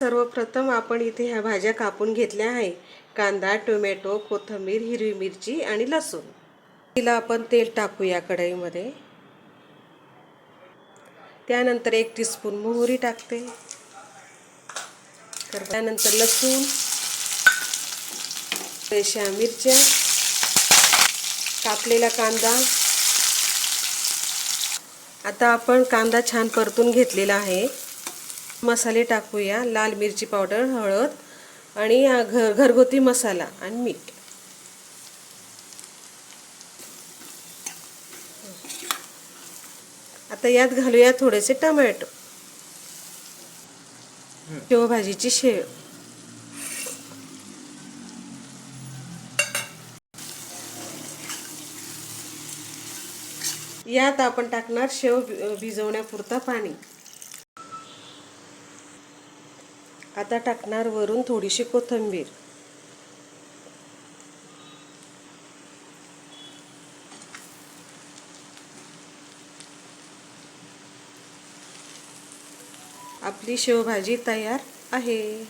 सर्वप्रथम आपण इथे ह्या भाज्या कापून घेतल्या आहे. कांदा, टोमॅटो, कोथिंबीर, हिरवी मिरची आणि लसूण. तिला आपण तेल टाकूया कढईमध्ये. त्यानंतर 1 टीस्पून मोहरी टाकते. त्यानंतर लसूण, फ्रेशा मिरच्या, कापलेला कांदा. आता आपण कांदा छान परतून घेतलेला आहे. मसाले टाकूया. लाल मिरची पावडर, हळद आणि घरगुती मसाला आणि मीठ. आता यात घालूया थोडेसे टोमॅटो. शेवभाजीची शेव. यात आपण टाकणार शेव भिजवण्यापुरता पाणी. आता टाकणार वरून थोडीशी कोथिंबीर. आपली शेवभाजी तयार आहे.